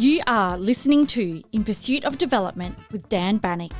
You are listening to In Pursuit of Development with Dan Banik.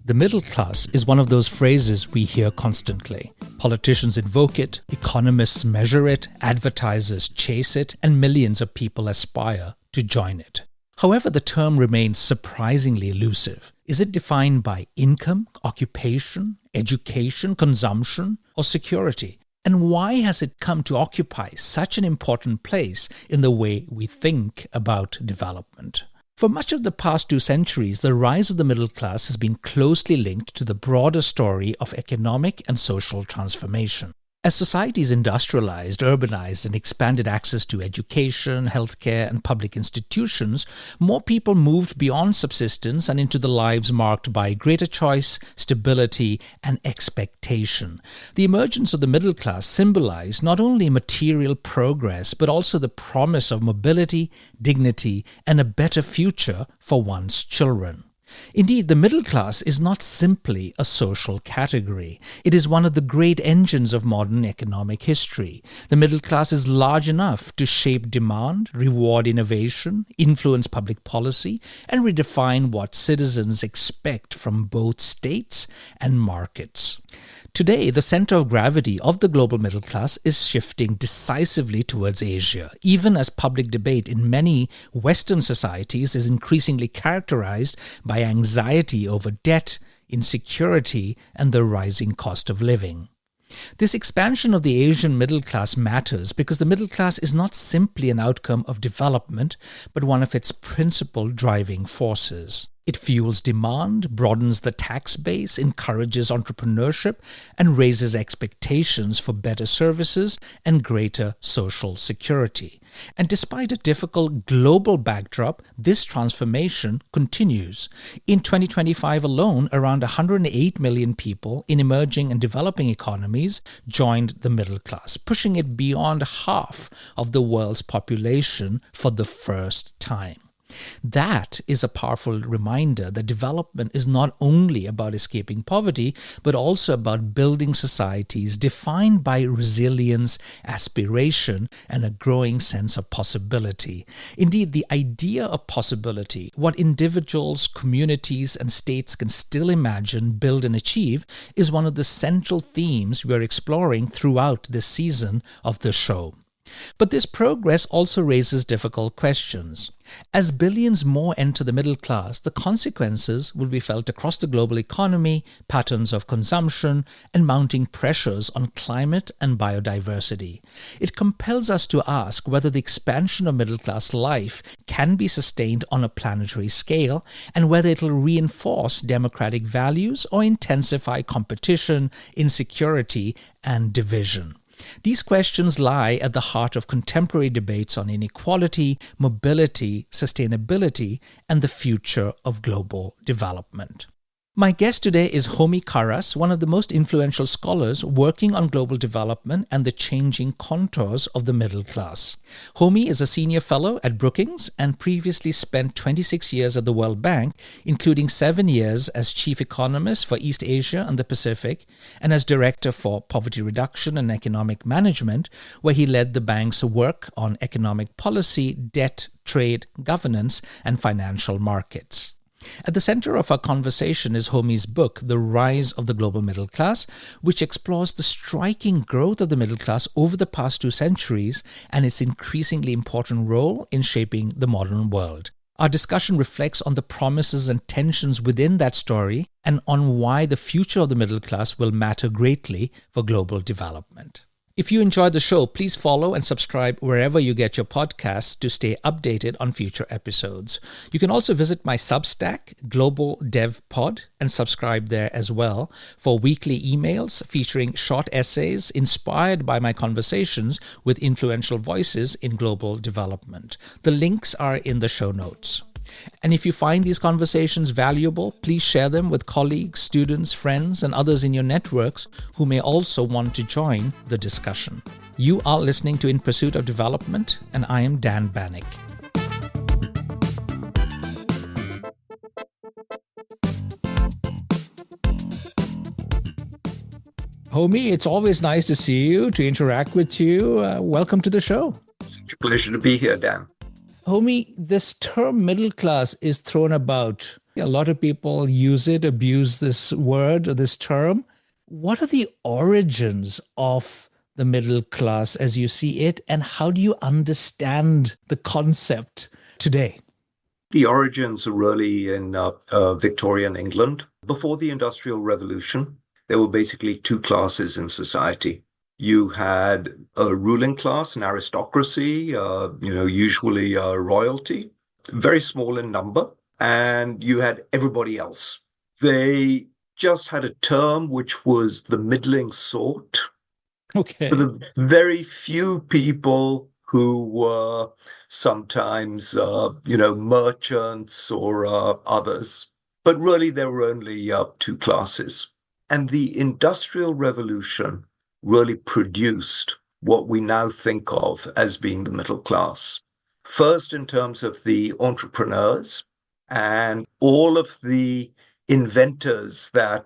The middle class is one of those phrases we hear constantly. Politicians invoke it, economists measure it, advertisers chase it, and millions of people aspire to join it. However, the term remains surprisingly elusive. Is it defined by income, occupation, education, consumption, or security? And why has it come to occupy such an important place in the way we think about development? For much of the past 2 centuries, the rise of the middle class has been closely linked to the broader story of economic and social transformation. As societies industrialized, urbanized, and expanded access to education, healthcare, and public institutions, more people moved beyond subsistence and into the lives marked by greater choice, stability, and expectation. The emergence of the middle class symbolized not only material progress, but also the promise of mobility, dignity, and a better future for one's children. Indeed, the middle class is not simply a social category. It is one of the great engines of modern economic history. The middle class is large enough to shape demand, reward innovation, influence public policy, and redefine what citizens expect from both states and markets. Today, the center of gravity of the global middle class is shifting decisively towards Asia, even as public debate in many Western societies is increasingly characterized by anxiety over debt, insecurity, and the rising cost of living. This expansion of the Asian middle class matters because the middle class is not simply an outcome of development, but one of its principal driving forces. It fuels demand, broadens the tax base, encourages entrepreneurship, and raises expectations for better services and greater social security. And despite a difficult global backdrop, this transformation continues. In 2025 alone, around 108 million people in emerging and developing economies joined the middle class, pushing it beyond half of the world's population for the first time. That is a powerful reminder that development is not only about escaping poverty, but also about building societies defined by resilience, aspiration, and a growing sense of possibility. Indeed, the idea of possibility, what individuals, communities, and states can still imagine, build, and achieve, is one of the central themes we are exploring throughout this season of the show. But this progress also raises difficult questions. As billions more enter the middle class, the consequences will be felt across the global economy, patterns of consumption, and mounting pressures on climate and biodiversity. It compels us to ask whether the expansion of middle-class life can be sustained on a planetary scale, and whether it will reinforce democratic values or intensify competition, insecurity, and division. These questions lie at the heart of contemporary debates on inequality, mobility, sustainability, and the future of global development. My guest today is Homi Kharas, one of the most influential scholars working on global development and the changing contours of the middle class. Homi is a senior fellow at Brookings and previously spent 26 years at the World Bank, including 7 years as Chief Economist for East Asia and the Pacific, and as Director for Poverty Reduction and Economic Management, where he led the bank's work on economic policy, debt, trade, governance, and financial markets. At the center of our conversation is Homi's book, The Rise of the Global Middle Class, which explores the striking growth of the middle class over the past 2 centuries and its increasingly important role in shaping the modern world. Our discussion reflects on the promises and tensions within that story and on why the future of the middle class will matter greatly for global development. If you enjoyed the show, please follow and subscribe wherever you get your podcasts to stay updated on future episodes. You can also visit my Substack, Global Dev Pod, and subscribe there as well for weekly emails featuring short essays inspired by my conversations with influential voices in global development. The links are in the show notes. And if you find these conversations valuable, please share them with colleagues, students, friends, and others in your networks who may also want to join the discussion. You are listening to In Pursuit of Development, and I am Dan Banik. Homi, it's always nice to see you, to interact with you. Welcome to the show. It's a pleasure to be here, Dan. Homi, this term middle class is thrown about. A lot of people use it, abuse this word or this term. What are the origins of the middle class as you see it, and how do you understand the concept today? The origins are really in Victorian England. Before the Industrial Revolution, there were basically two classes in society. You had a ruling class, an aristocracy, usually royalty, very small in number, and you had everybody else. They just had a term which was the middling sort. Okay. For the very few people who were sometimes, merchants or others. But really, there were only two classes. And the Industrial Revolution really produced what we now think of as being the middle class. First, in terms of the entrepreneurs and all of the inventors that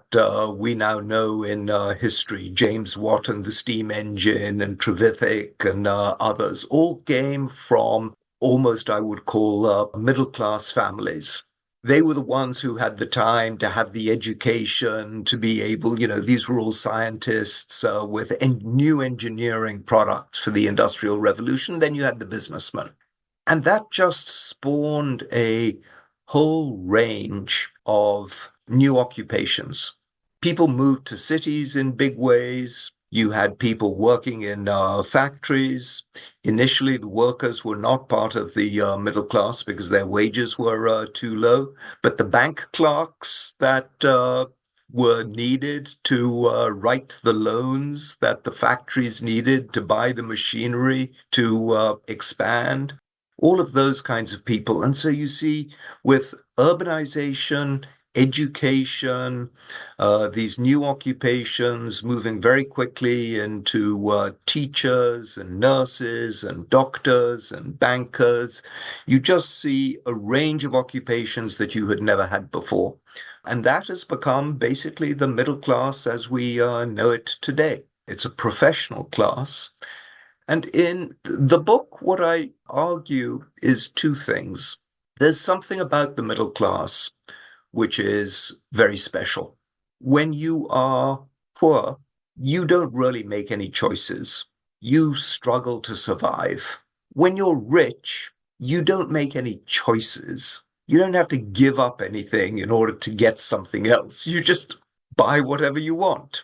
we now know in history, James Watt and the steam engine and Trevithick and others, all came from almost, I would call, middle-class families. They were the ones who had the time to have the education to be able, these were all scientists with new engineering products for the Industrial Revolution. Then you had the businessmen. And that just spawned a whole range of new occupations. People moved to cities in big ways. You had people working in factories. Initially, the workers were not part of the middle class because their wages were too low. But the bank clerks that were needed to write the loans that the factories needed to buy the machinery to expand, all of those kinds of people. And so you see, with urbanization, education, these new occupations moving very quickly into teachers and nurses and doctors and bankers, you just see a range of occupations that you had never had before. And that has become basically the middle class as we know it today. It's a professional class. And in the book, what I argue is two things. There's something about the middle class which is very special. When you are poor, you don't really make any choices. You struggle to survive. When you're rich, you don't make any choices. You don't have to give up anything in order to get something else. You just buy whatever you want.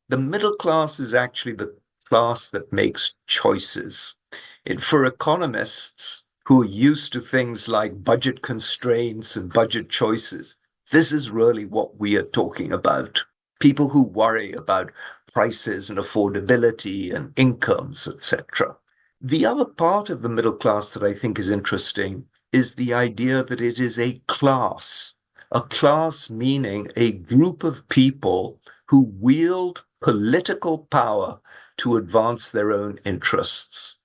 The middle class is actually the class that makes choices. For economists who are used to things like budget constraints and budget choices, this is really what we are talking about. People who worry about prices and affordability and incomes, etc. The other part of the middle class that I think is interesting is the idea that it is a class meaning a group of people who wield political power to advance their own interests.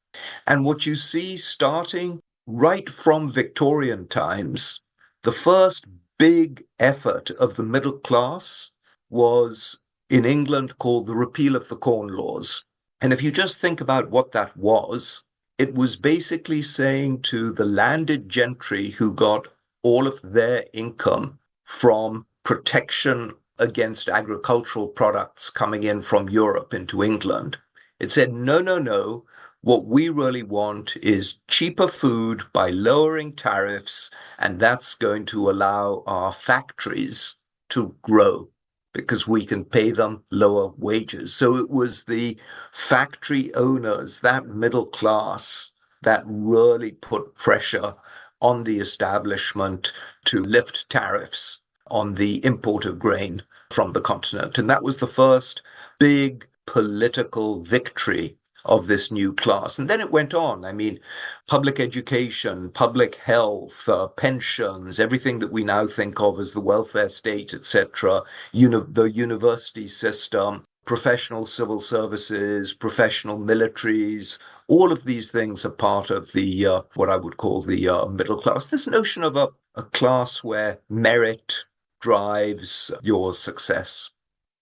And what you see starting right from Victorian times, the first big effort of the middle class was in England called the repeal of the Corn Laws. And if you just think about what that was, it was basically saying to the landed gentry who got all of their income from protection against agricultural products coming in from Europe into England, it said, no, no, no. What we really want is cheaper food by lowering tariffs, and that's going to allow our factories to grow because we can pay them lower wages. So it was the factory owners, that middle class, that really put pressure on the establishment to lift tariffs on the import of grain from the continent. And that was the first big political victory of this new class. And then it went on. I mean, public education, public health, pensions, everything that we now think of as the welfare state, etc., the university system, professional civil services, professional militaries, all of these things are part of the what I would call the middle class. This notion of a class where merit drives your success.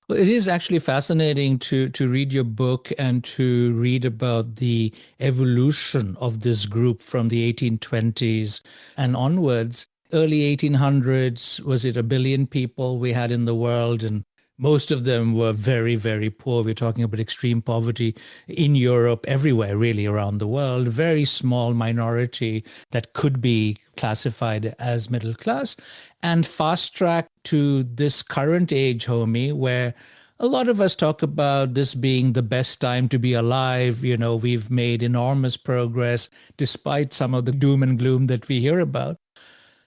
Well, it is actually fascinating to read your book and to read about the evolution of this group from the 1820s and onwards. Early 1800s, was it a billion people we had in the world? And most of them were very, very poor. We're talking about extreme poverty in Europe, everywhere, really, around the world. Very small minority that could be classified as middle class. And fast track to this current age, Homi, where a lot of us talk about this being the best time to be alive. You know, we've made enormous progress despite some of the doom and gloom that we hear about.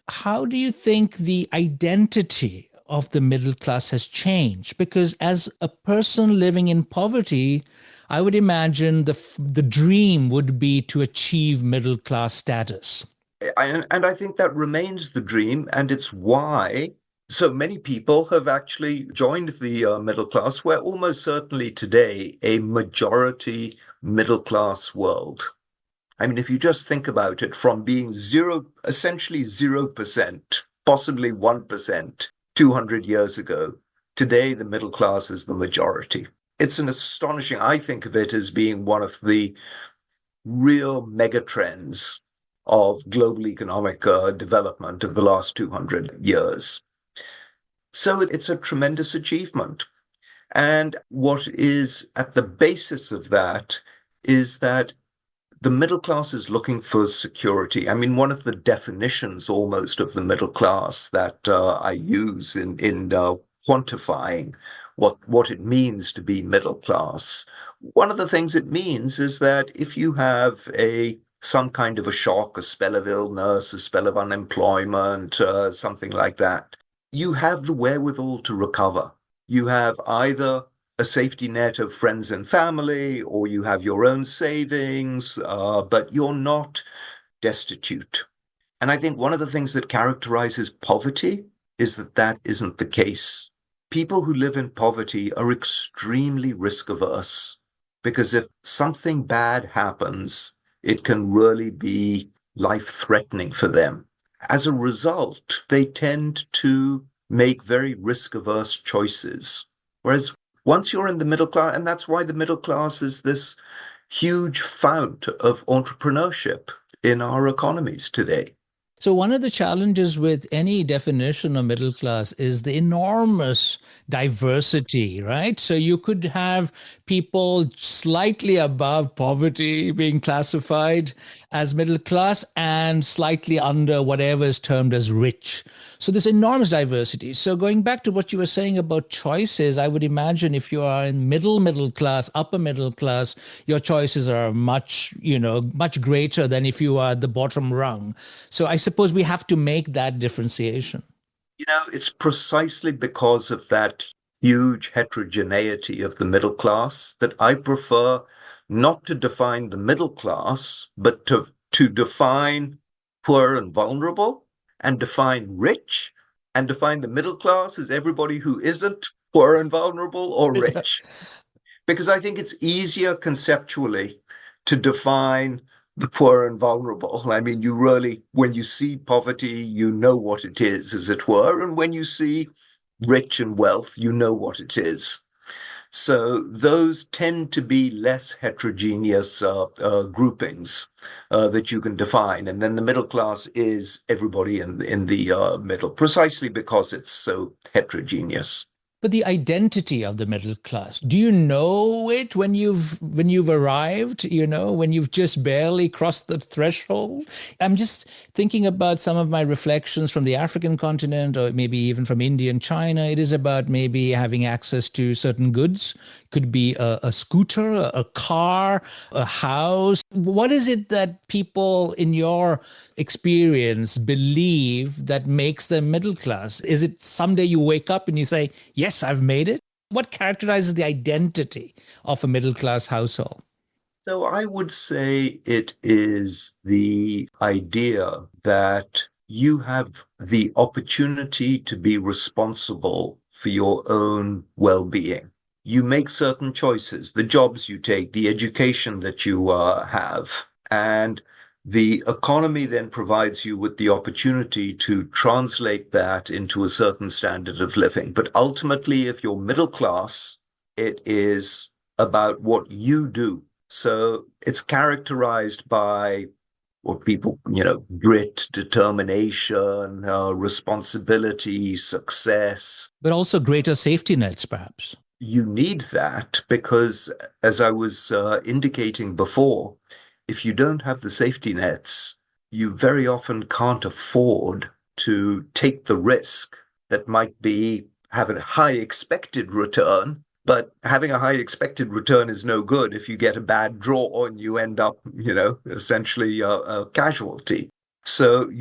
How do you think the identity of the middle class has changed? Because as a person living in poverty, I would imagine the dream would be to achieve middle class status. And I think that remains the dream, and it's why so many people have actually joined the middle class. We're almost certainly today a majority middle class world. I mean, if you just think about it, from being zero, essentially 0%, possibly 1% 200 years ago, today the middle class is the majority. It's an astonishing, I think of it as being one of the real megatrends of global economic development of the last 200 years. So it's a tremendous achievement. And what is at the basis of that is that the middle class is looking for security. I mean, one of the definitions almost of the middle class that I use in quantifying what it means to be middle class, one of the things it means is that if you have some kind of a shock, a spell of illness, a spell of unemployment, something like that, you have the wherewithal to recover. You have either a safety net of friends and family, or you have your own savings, but you're not destitute. And I think one of the things that characterizes poverty is that that isn't the case. People who live in poverty are extremely risk averse because if something bad happens, it can really be life-threatening for them. As a result, they tend to make very risk-averse choices. Whereas once you're in the middle class, and that's why the middle class is this huge fount of entrepreneurship in our economies today. So, one of the challenges with any definition of middle class is the enormous diversity, right? So, you could have people slightly above poverty being classified as middle class and slightly under whatever is termed as rich. So, there's enormous diversity. So, going back to what you were saying about choices, I would imagine if you are in middle class, upper middle class, your choices are much, much greater than if you are at the bottom rung. So, I suppose we have to make that differentiation. It's precisely because of that huge heterogeneity of the middle class that I prefer not to define the middle class, but to define poor and vulnerable, and define rich, and define the middle class as everybody who isn't poor and vulnerable or rich. Because I think it's easier conceptually to define the poor and vulnerable. I mean, you really, when you see poverty, you know what it is, as it were. And when you see rich and wealth, you know what it is. So those tend to be less heterogeneous groupings that you can define. And then the middle class is everybody in the middle, precisely because it's so heterogeneous. But the identity of the middle class, do you know it when you've arrived, when you've just barely crossed the threshold? I'm just thinking about some of my reflections from the African continent or maybe even from India and China. It is about maybe having access to certain goods. Could be a scooter, a car, a house. What is it that people in your experience believe that makes them middle class? Is it someday you wake up and you say, yes, I've made it? What characterizes the identity of a middle class household? So I would say it is the idea that you have the opportunity to be responsible for your own well-being. You make certain choices, the jobs you take, the education that you have, and The economy then provides you with the opportunity to translate that into a certain standard of living. But ultimately, if you're middle class, it is about what you do. So it's characterized by what people, grit, determination, responsibility, success. But also greater safety nets, perhaps. You need that because, as I was indicating before, if you don't have the safety nets, you very often can't afford to take the risk that might be having a high expected return. But having a high expected return is no good if you get a bad draw and you end up, essentially a casualty. So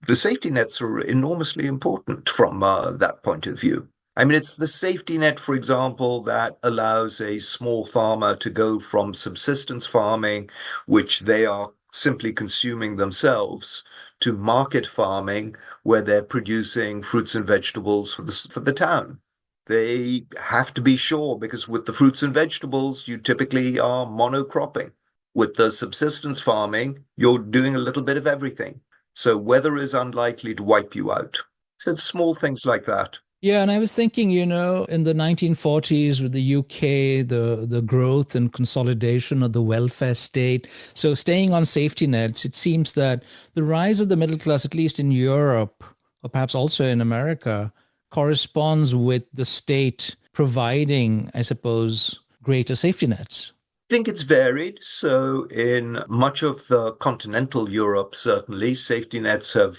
the safety nets are enormously important from that point of view. I mean, it's the safety net, for example, that allows a small farmer to go from subsistence farming, which they are simply consuming themselves, to market farming, where they're producing fruits and vegetables for the town. They have to be sure, because with the fruits and vegetables, you typically are monocropping. With the subsistence farming, you're doing a little bit of everything. So weather is unlikely to wipe you out. So it's small things like that. Yeah, and I was thinking, in the 1940s with the UK, the growth and consolidation of the welfare state. So staying on safety nets, it seems that the rise of the middle class, at least in Europe, or perhaps also in America, corresponds with the state providing, I suppose, greater safety nets. I think it's varied. So in much of the continental Europe, certainly, safety nets have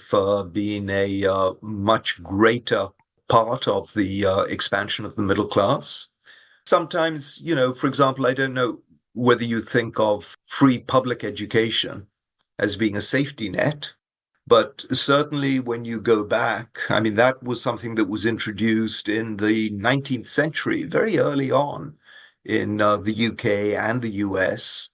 been a much greater part of the expansion of the middle class. Sometimes, for example, I don't know whether you think of free public education as being a safety net, but certainly when you go back, I mean, that was something that was introduced in the 19th century, very early on in the UK and the US.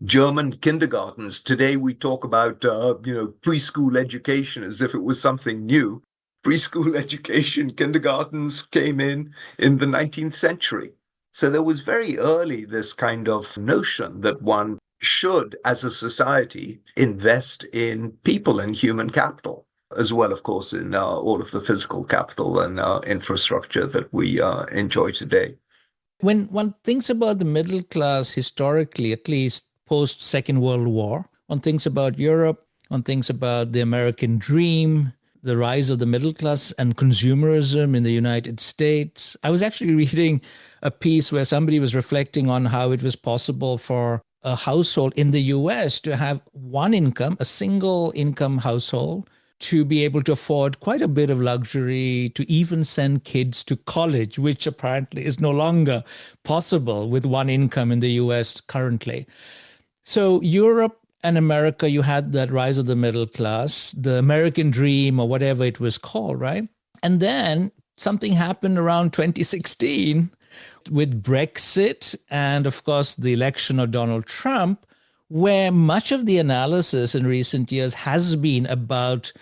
German kindergartens. Today we talk about, preschool education as if it was something new. Preschool education, kindergartens came in the 19th century. So there was very early this kind of notion that one should, as a society, invest in people and human capital, as well, of course, in all of the physical capital and infrastructure that we enjoy today. When one thinks about the middle class historically, at least post Second World War, one thinks about Europe, one thinks about the American dream, the rise of the middle class and consumerism in the United States. I was actually reading a piece where somebody was reflecting on how it was possible for a household in the US to have one income, a single income household, to be able to afford quite a bit of luxury, to even send kids to college, which apparently is no longer possible with one income in the US currently. So Europe and America, you had that rise of the middle class, the American dream or whatever it was called, right? And then something happened around 2016 with Brexit and, of course, the election of Donald Trump, where much of the analysis in recent years has been about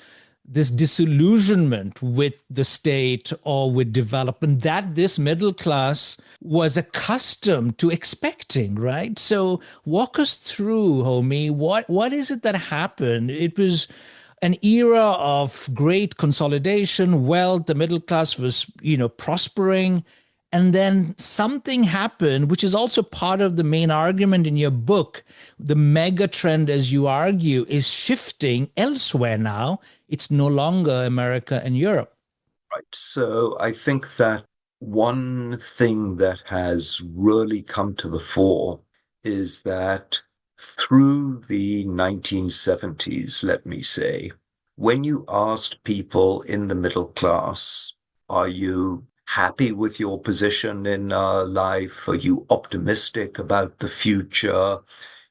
this disillusionment with the state or with development that this middle class was accustomed to expecting, right? So walk us through, Homi, what is it that happened? It was an era of great consolidation, wealth, the middle class was, prospering. And then something happened, which is also part of the main argument in your book. The mega trend, as you argue, is shifting elsewhere now. It's no longer America and Europe. Right. So I think that one thing that has really come to the fore is that through the 1970s, let me say, when you asked people in the middle class, are you happy with your position in life? Are you optimistic about the future?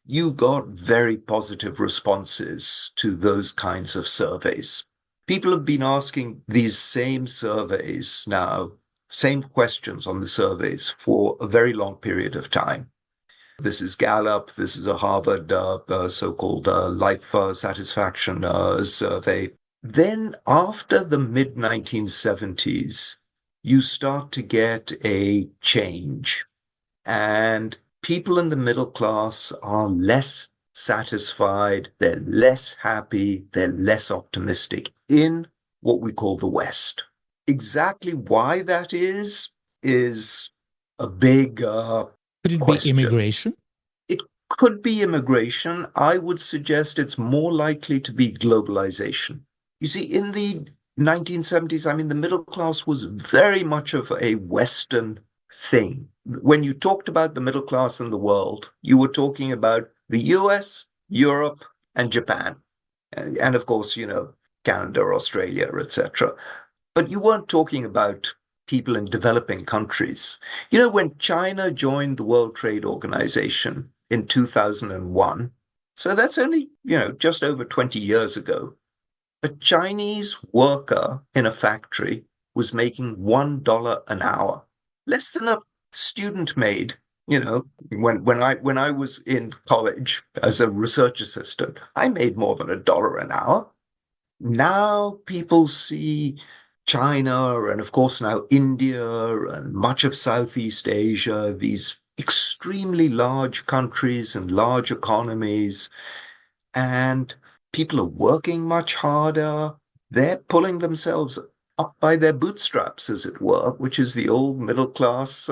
You got very positive responses to those kinds of surveys. People have been asking these same surveys now, same questions on the surveys for a very long period of time. This is Gallup. This is a Harvard so-called life satisfaction survey. Then after the mid-1970s, you start to get a change. And people in the middle class are less satisfied, they're less happy, they're less optimistic in what we call the West. Exactly why that is a big Could it be question. immigration? It could be immigration. I would suggest it's more likely to be globalization. You see, in the 1970s, I mean, the middle class was very much of a Western thing. When you talked about the middle class in the world, you were talking about the US, Europe, and Japan. And of course, Canada, Australia, etc. But you weren't talking about people in developing countries. When China joined the World Trade Organization in 2001, so that's only, just over 20 years ago, a Chinese worker in a factory was making $1 an hour, less than a student maid. When I was in college as a research assistant, I made more than $1 an hour. Now people see China and, of course, now India and much of Southeast Asia, these extremely large countries and large economies, and people are working much harder. They're pulling themselves up by their bootstraps, as it were, which is the old middle class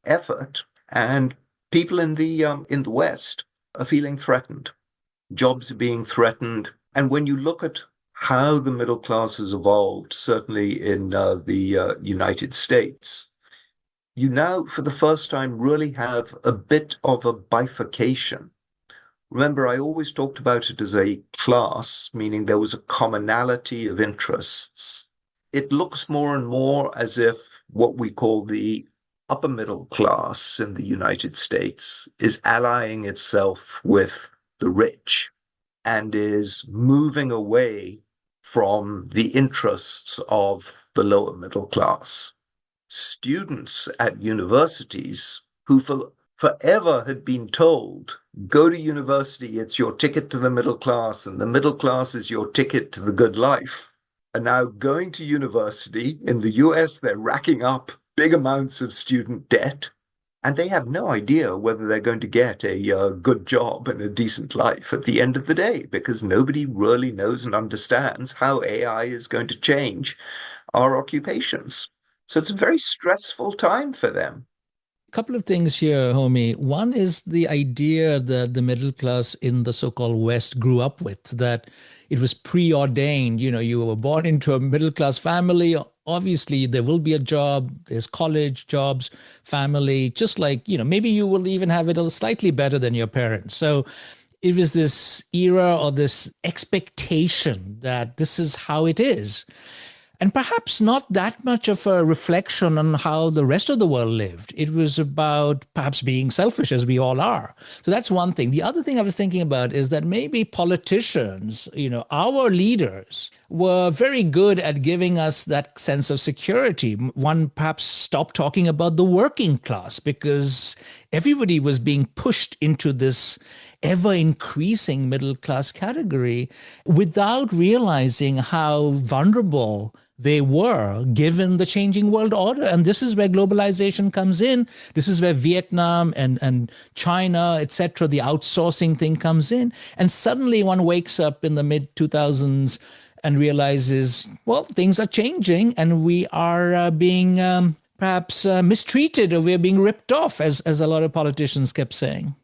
effort. And people in the West are feeling threatened. Jobs are being threatened. And when you look at how the middle class has evolved, certainly in the United States, you now, for the first time, really have a bit of a bifurcation. Remember, I always talked about it as a class, meaning there was a commonality of interests. It looks more and more as if what we call the upper middle class in the United States is allying itself with the rich and is moving away from the interests of the lower middle class. Students at universities who forever had been told, go to university, it's your ticket to the middle class, and the middle class is your ticket to the good life, are now going to university. In the US, they're racking up big amounts of student debt, and they have no idea whether they're going to get a good job and a decent life at the end of the day, because nobody really knows and understands how AI is going to change our occupations. So it's a very stressful time for them. Couple of things here, Homi. One is the idea that the middle class in the so-called West grew up with, that it was preordained. You were born into a middle class family. Obviously, there will be a job, there's college, jobs, family, just like, maybe you will even have it a slightly better than your parents. So it was this era or this expectation that this is how it is. And perhaps not that much of a reflection on how the rest of the world lived. It was about perhaps being selfish, as we all are. So that's one thing. The other thing I was thinking about is that maybe politicians, our leaders, were very good at giving us that sense of security. One perhaps stopped talking about the working class because everybody was being pushed into this ever increasing middle class category without realizing how vulnerable they were given the changing world order. And this is where globalization comes in. This is where Vietnam and China, etc., the outsourcing thing comes in. And suddenly one wakes up in the mid 2000s and realizes, well, things are changing and we are being perhaps mistreated, or we're being ripped off, as a lot of politicians kept saying.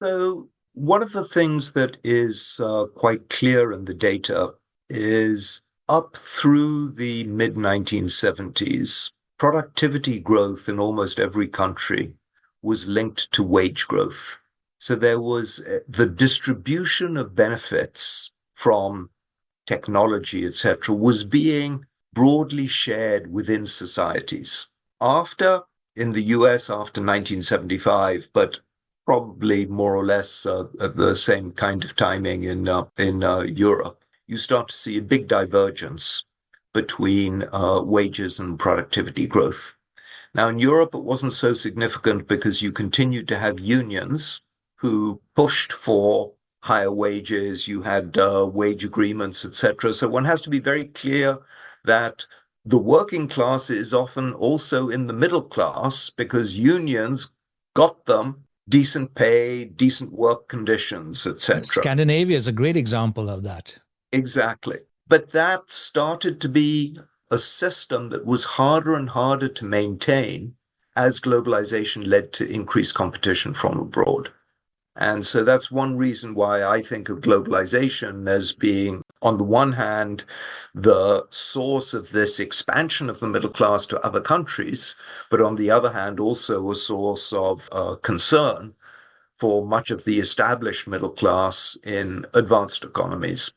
So one of the things that is quite clear in the data is up through the mid 1970s, productivity growth in almost every country was linked to wage growth. So there was the distribution of benefits from technology, etc., was being broadly shared within societies. In the US, after 1975, but probably more or less at the same kind of timing in Europe, you start to see a big divergence between wages and productivity growth. Now, in Europe, it wasn't so significant because you continued to have unions who pushed for higher wages. You had wage agreements, etc. So one has to be very clear that the working class is often also in the middle class because unions got them decent pay, decent work conditions, etc. Scandinavia is a great example of that. Exactly. But that started to be a system that was harder and harder to maintain as globalization led to increased competition from abroad. And so that's one reason why I think of globalization as being, on the one hand, the source of this expansion of the middle class to other countries, but on the other hand, also a source of concern for much of the established middle class in advanced economies.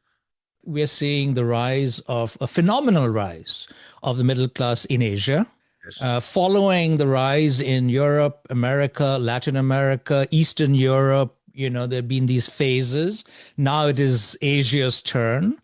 We're seeing the rise of a phenomenal rise of the middle class in Asia, Yes. following the rise in Europe, America, Latin America, Eastern Europe. There have been these phases. Now it is Asia's turn.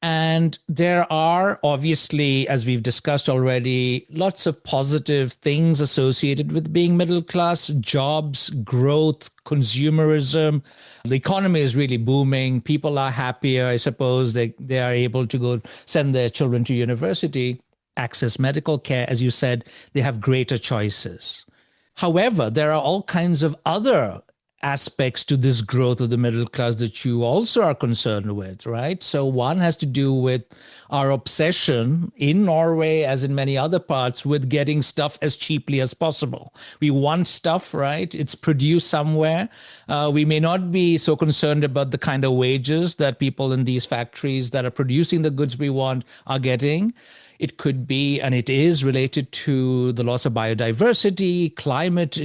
And there are obviously, as we've discussed already, lots of positive things associated with being middle class: jobs, growth, consumerism. The economy is really booming. People are happier. I suppose they are able to go send their children to university, access medical care. As you said, they have greater choices. However, there are all kinds of other aspects to this growth of the middle class that you also are concerned with, right? So one has to do with our obsession in Norway, as in many other parts, with getting stuff as cheaply as possible. We want stuff, right? It's produced somewhere. We may not be so concerned about the kind of wages that people in these factories that are producing the goods we want are getting. It could be, and it is, related to the loss of biodiversity, climate,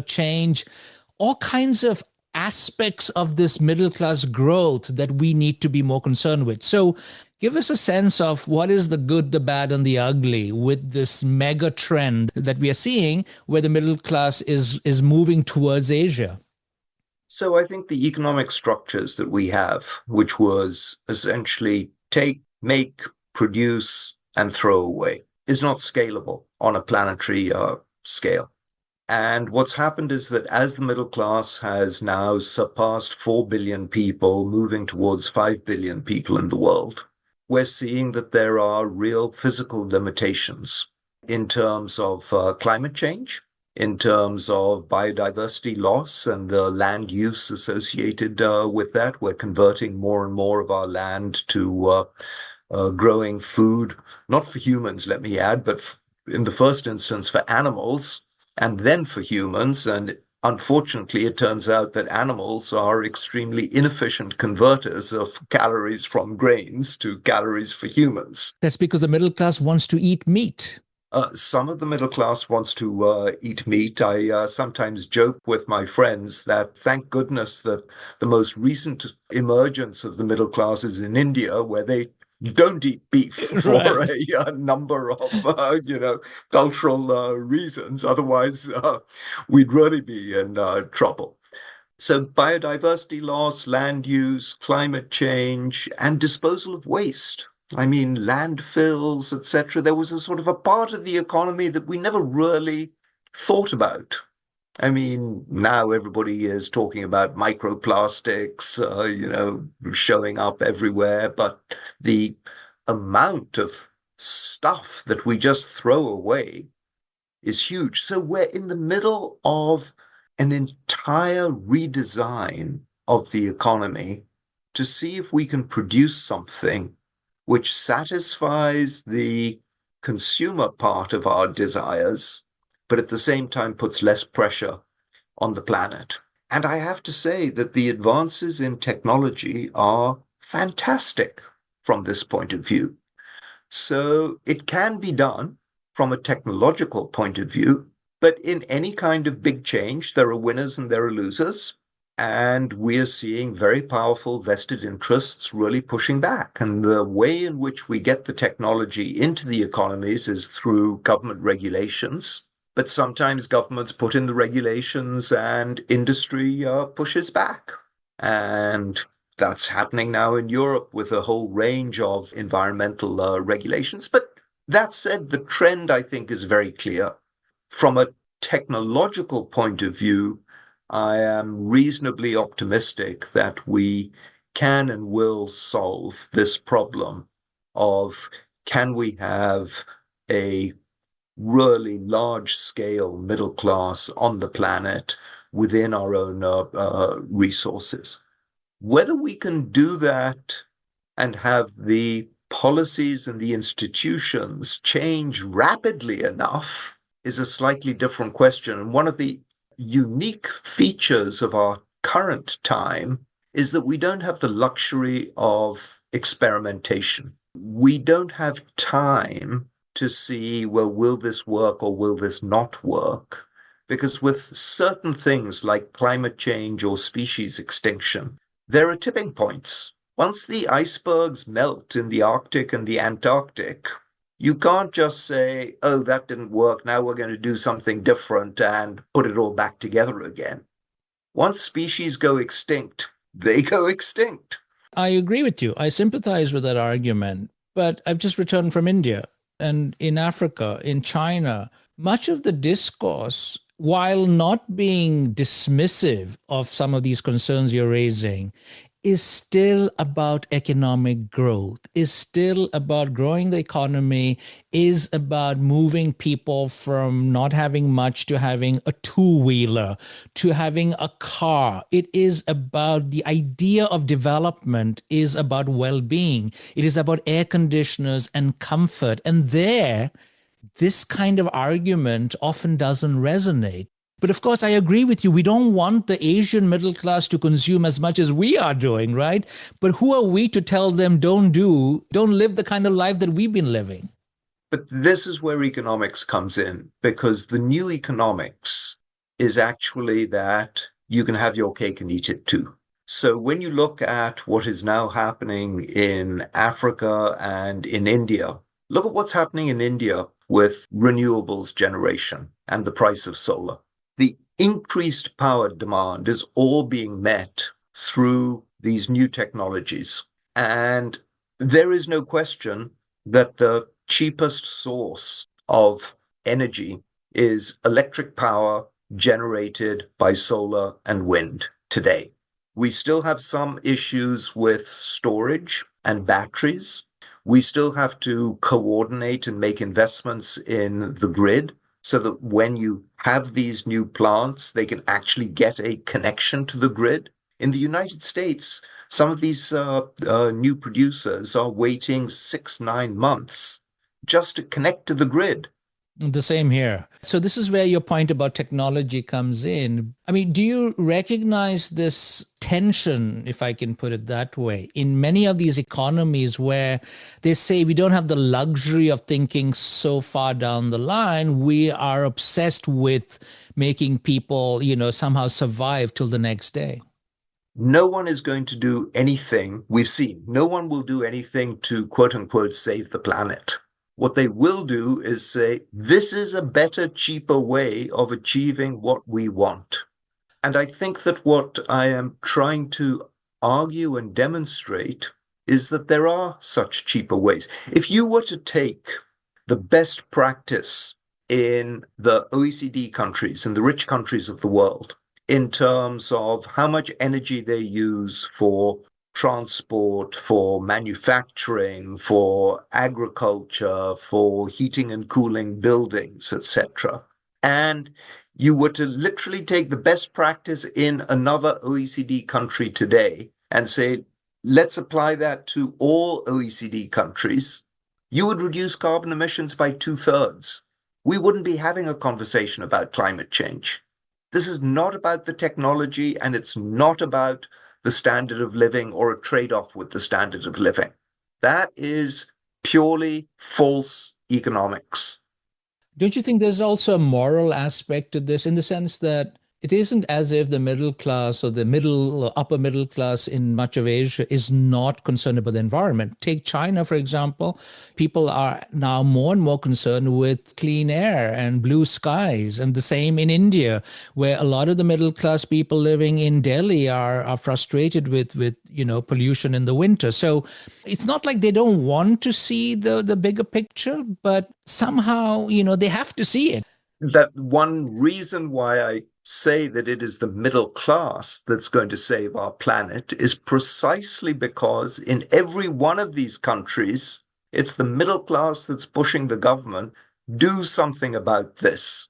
change, all kinds of aspects of this middle class growth that we need to be more concerned with. So give us a sense of what is the good, the bad, and the ugly with this mega trend that we are seeing where the middle class is moving towards Asia. So I think the economic structures that we have, which was essentially take, make, produce, and throw away, is not scalable on a planetary scale. And what's happened is that as the middle class has now surpassed 4 billion people, moving towards 5 billion people in the world, we're seeing that there are real physical limitations in terms of climate change, in terms of biodiversity loss and the land use associated with that. We're converting more and more of our land to growing food, not for humans, let me add, but in the first instance for animals, and then for humans. And unfortunately, it turns out that animals are extremely inefficient converters of calories from grains to calories for humans. That's because the middle class wants to eat meat. Some of the middle class wants to eat meat. I sometimes joke with my friends that thank goodness that the most recent emergence of the middle class is in India, where they don't eat beef for Right. a number of, cultural reasons. Otherwise, we'd really be in trouble. So biodiversity loss, land use, climate change, and disposal of waste. I mean, landfills, etc. There was a sort of a part of the economy that we never really thought about. I mean, now everybody is talking about microplastics, showing up everywhere, but the amount of stuff that we just throw away is huge. So we're in the middle of an entire redesign of the economy to see if we can produce something which satisfies the consumer part of our desires, but at the same time puts less pressure on the planet. And I have to say that the advances in technology are fantastic from this point of view. So it can be done from a technological point of view, but in any kind of big change, there are winners and there are losers. And we are seeing very powerful vested interests really pushing back. And the way in which we get the technology into the economies is through government regulations. But sometimes governments put in the regulations and industry pushes back. And that's happening now in Europe with a whole range of environmental regulations. But that said, the trend, I think, is very clear. From a technological point of view, I am reasonably optimistic that we can and will solve this problem of can we have a really large-scale middle class on the planet within our own resources. Whether we can do that and have the policies and the institutions change rapidly enough is a slightly different question. And one of the unique features of our current time is that we don't have the luxury of experimentation. We don't have time to see, well, will this work or will this not work? Because with certain things like climate change or species extinction, there are tipping points. Once the icebergs melt in the Arctic and the Antarctic, you can't just say, oh, that didn't work. Now we're going to do something different and put it all back together again. Once species go extinct, they go extinct. I agree with you. I sympathize with that argument, but I've just returned from India and in Africa, in China, much of the discourse, while not being dismissive of some of these concerns you're raising, is still about economic growth, is still about growing the economy, is about moving people from not having much to having a two-wheeler, to having a car. It is about the idea of development is about well-being. It is about air conditioners and comfort. And there, this kind of argument often doesn't resonate. But of course, I agree with you. We don't want the Asian middle class to consume as much as we are doing, right? But who are we to tell them don't live the kind of life that we've been living? But this is where economics comes in, because the new economics is actually that you can have your cake and eat it too. So when you look at what is now happening in Africa and in India, look at what's happening in India with renewables generation and the price of solar. The increased power demand is all being met through these new technologies. And there is no question that the cheapest source of energy is electric power generated by solar and wind today. We still have some issues with storage and batteries. We still have to coordinate and make investments in the grid so that when you have these new plants, they can actually get a connection to the grid. In the United States, some of these new producers are waiting 6-9 months just to connect to the grid. The same here. So this is where your point about technology comes in. I mean, do you recognize this tension, if I can put it that way, in many of these economies where they say we don't have the luxury of thinking so far down the line. We are obsessed with making people, somehow survive till the next day. No one is going to do anything we've seen. No one will do anything to quote unquote save the planet. What they will do is say, this is a better, cheaper way of achieving what we want. And I think that what I am trying to argue and demonstrate is that there are such cheaper ways. If you were to take the best practice in the OECD countries, in the rich countries of the world, in terms of how much energy they use for transport, for manufacturing, for agriculture, for heating and cooling buildings, etc. And you were to literally take the best practice in another OECD country today and say, let's apply that to all OECD countries, you would reduce carbon emissions by 2/3. We wouldn't be having a conversation about climate change. This is not about the technology, and it's not about the standard of living or a trade-off with the standard of living. That is purely false economics. Don't you think there's also a moral aspect to this in the sense that it isn't as if the middle class or the middle or upper middle class in much of Asia is not concerned about the environment? Take China, for example. People are now more and more concerned with clean air and blue skies. And the same in India, where a lot of the middle class people living in Delhi are frustrated with pollution in the winter. So it's not like they don't want to see the bigger picture, but somehow, they have to see it. That one reason why I say that it is the middle class that's going to save our planet is precisely because in every one of these countries, it's the middle class that's pushing the government, do something about this.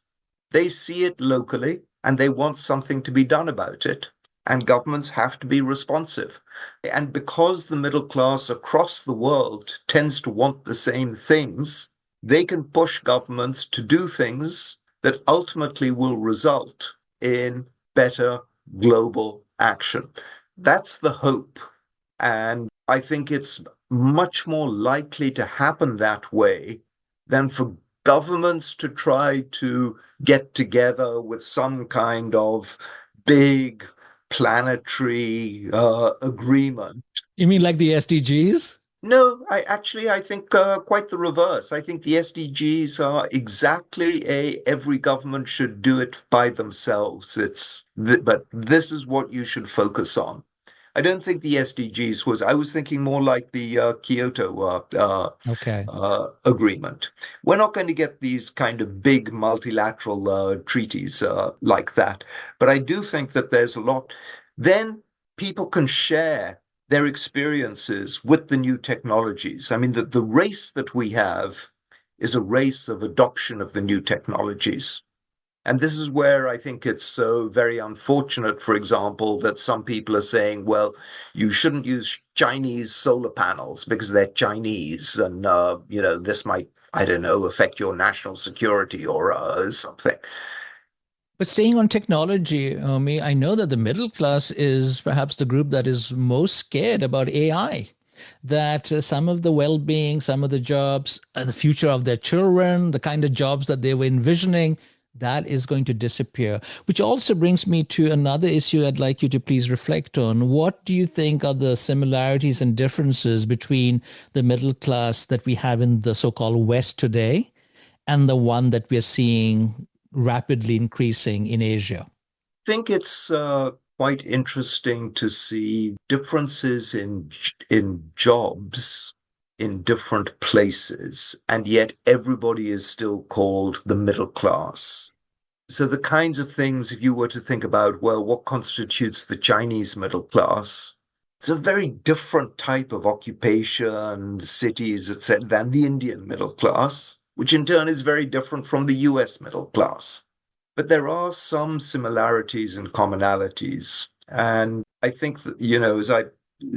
They see it locally. and they want something to be done about it. And governments have to be responsive. And because the middle class across the world tends to want the same things, they can push governments to do things that ultimately will result in better global action. That's the hope. And I think it's much more likely to happen that way than for governments to try to get together with some kind of big planetary agreement. You mean like the SDGs? No, I think quite the reverse. I think the SDGs are exactly a every government should do it by themselves. But this is what you should focus on. I don't think the SDGs was. I was thinking more like the Kyoto Okay. agreement. We're not going to get these kind of big multilateral treaties like that, but I do think that there's a lot. Then people can share their experiences with the new technologies. I mean, the race that we have is a race of adoption of the new technologies. And this is where I think it's so very unfortunate, for example, that some people are saying, well, you shouldn't use Chinese solar panels because they're Chinese and, this might, I don't know, affect your national security or something. But staying on technology, Omi, I know that the middle class is perhaps the group that is most scared about AI. That some of the well being, some of the jobs, the future of their children, the kind of jobs that they were envisioning, that is going to disappear. Which also brings me to another issue I'd like you to please reflect on. What do you think are the similarities and differences between the middle class that we have in the so called West today and the one that we're seeing rapidly increasing in Asia? I think it's quite interesting to see differences in jobs in different places, and yet everybody is still called the middle class. So the kinds of things, if you were to think about, well, what constitutes the Chinese middle class? It's a very different type of occupation, cities, etc., than the Indian middle class, which in turn is very different from the US middle class. But there are some similarities and commonalities. And I think that, as I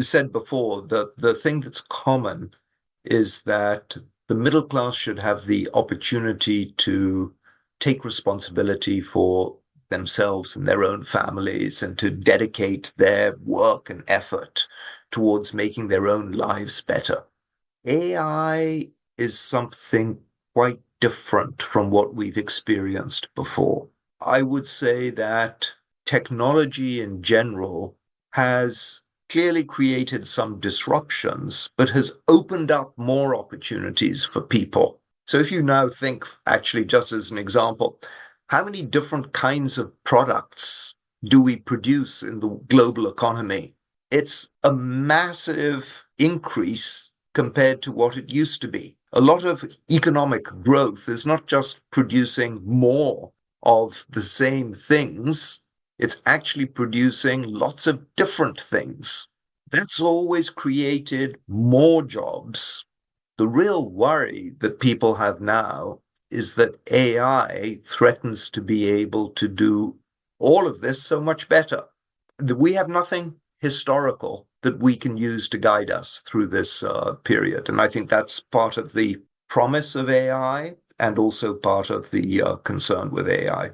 said before, the thing that's common is that the middle class should have the opportunity to take responsibility for themselves and their own families and to dedicate their work and effort towards making their own lives better. AI is something quite different from what we've experienced before. I would say that technology in general has clearly created some disruptions, but has opened up more opportunities for people. So if you now think, actually, just as an example, how many different kinds of products do we produce in the global economy? It's a massive increase compared to what it used to be. A lot of economic growth is not just producing more of the same things, it's actually producing lots of different things. That's always created more jobs. The real worry that people have now is that AI threatens to be able to do all of this so much better. We have nothing historical that we can use to guide us through this period. And I think that's part of the promise of AI and also part of the concern with AI.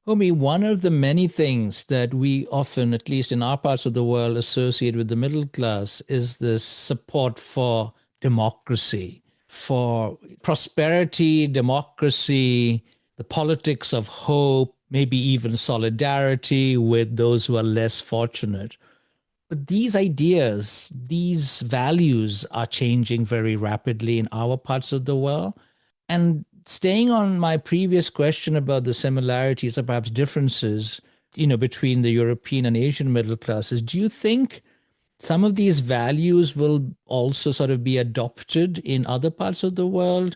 Homi, one of the many things that we often, at least in our parts of the world, associate with the middle class is this support for democracy, for prosperity, democracy, the politics of hope, maybe even solidarity with those who are less fortunate. But these ideas, these values are changing very rapidly in our parts of the world. And staying on my previous question about the similarities or perhaps differences, between the European and Asian middle classes, do you think some of these values will also sort of be adopted in other parts of the world?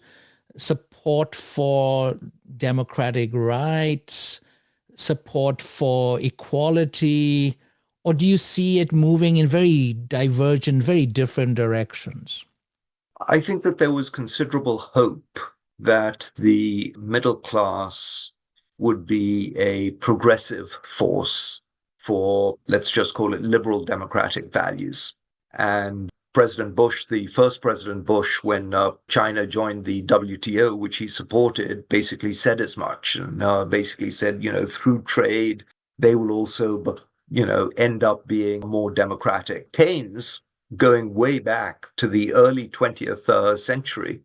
Support for democratic rights, support for equality, or do you see it moving in very divergent, very different directions? I think that there was considerable hope that the middle class would be a progressive force for, let's just call it, liberal democratic values. And President Bush, the first President Bush, when China joined the WTO, which he supported, basically said as much, and basically said, through trade, they will also, end up being more democratic. Keynes, going way back to the early 20th century,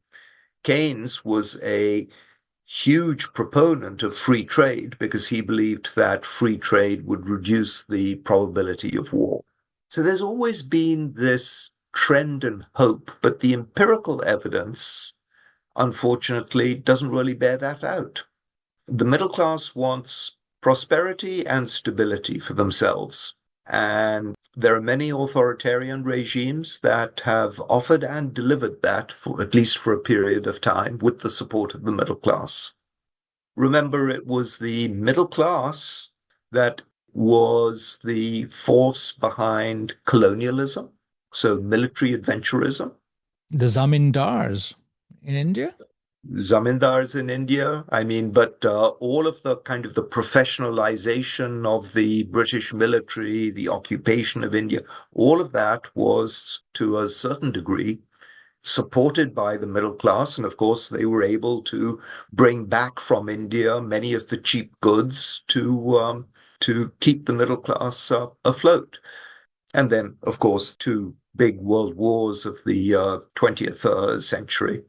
Keynes was a huge proponent of free trade because he believed that free trade would reduce the probability of war. So there's always been this trend and hope, but the empirical evidence, unfortunately, doesn't really bear that out. The middle class wants prosperity and stability for themselves. And there are many authoritarian regimes that have offered and delivered that, for at least for a period of time, with the support of the middle class. Remember, it was the middle class that was the force behind colonialism, so military adventurism. The zamindars in India? Zamindars in India. But all of the kind of the professionalization of the British military, the occupation of India, all of that was to a certain degree supported by the middle class. And of course, they were able to bring back from India many of the cheap goods to keep the middle class afloat. And then, of course, two big world wars of the 20th century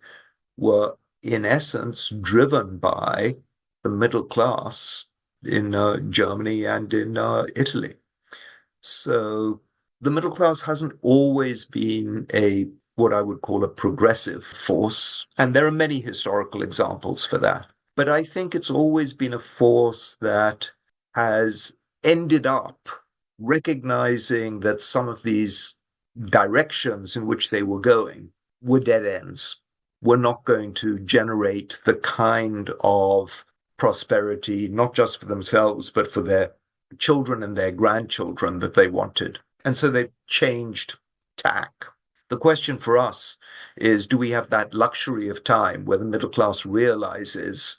were, in essence, driven by the middle class in Germany and in Italy. So the middle class hasn't always been what I would call a progressive force, and there are many historical examples for that. But I think it's always been a force that has ended up recognizing that some of these directions in which they were going were dead ends, were not going to generate the kind of prosperity, not just for themselves, but for their children and their grandchildren that they wanted. And so they changed tack. The question for us is, do we have that luxury of time where the middle class realizes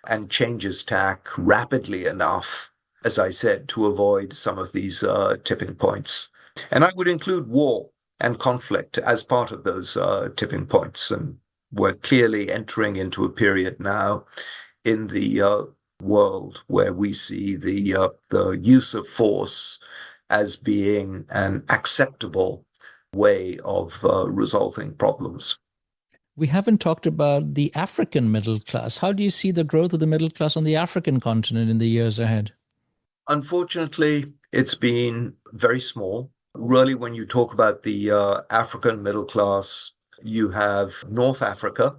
and changes tack rapidly enough, as I said, to avoid some of these tipping points? And I would include war and conflict as part of those tipping points. And we're clearly entering into a period now in the world where we see the use of force as being an acceptable way of resolving problems. We haven't talked about the African middle class. How do you see the growth of the middle class on the African continent in the years ahead? Unfortunately, it's been very small. Really, when you talk about the African middle class, you have North Africa,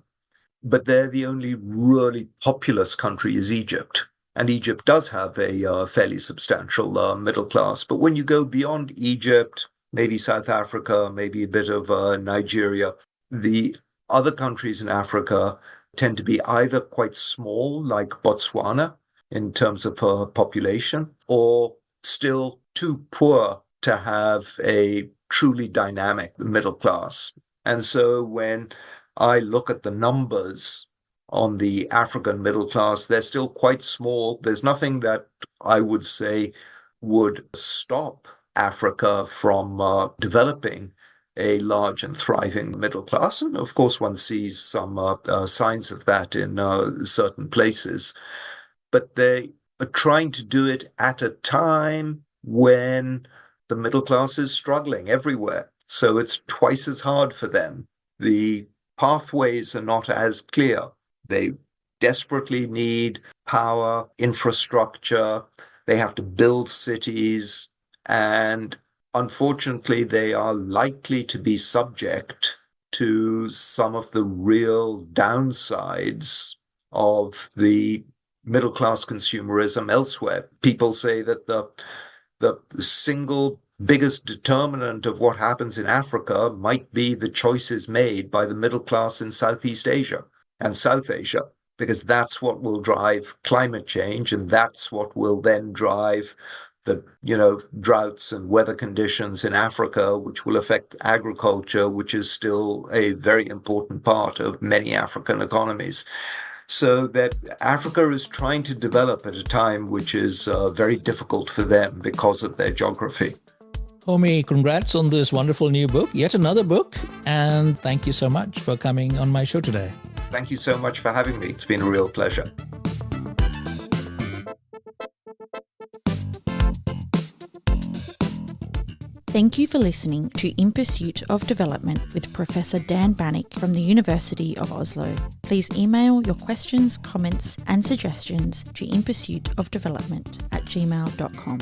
but there the only really populous country is Egypt. And Egypt does have a fairly substantial middle class. But when you go beyond Egypt, maybe South Africa, maybe a bit of Nigeria, the other countries in Africa tend to be either quite small, like Botswana, in terms of population, or still too poor to have a truly dynamic middle class. And so when I look at the numbers on the African middle class, they're still quite small. There's nothing that I would say would stop Africa from developing a large and thriving middle class. And of course, one sees some signs of that in certain places. But they are trying to do it at a time when the middle class is struggling everywhere. So it's twice as hard for them. The pathways are not as clear. They desperately need power, infrastructure. They have to build cities. And unfortunately, they are likely to be subject to some of the real downsides of the middle class consumerism elsewhere. People say that the single biggest determinant of what happens in Africa might be the choices made by the middle class in Southeast Asia and South Asia, because that's what will drive climate change, and that's what will then drive the droughts and weather conditions in Africa, which will affect agriculture, which is still a very important part of many African economies. So that Africa is trying to develop at a time which is very difficult for them because of their geography. Homi, congrats on this wonderful new book, yet another book, and thank you so much for coming on my show today. Thank you so much for having me. It's been a real pleasure. Thank you for listening to In Pursuit of Development with Professor Dan Banik from the University of Oslo. Please email your questions, comments and suggestions to inpursuitofdevelopment@gmail.com.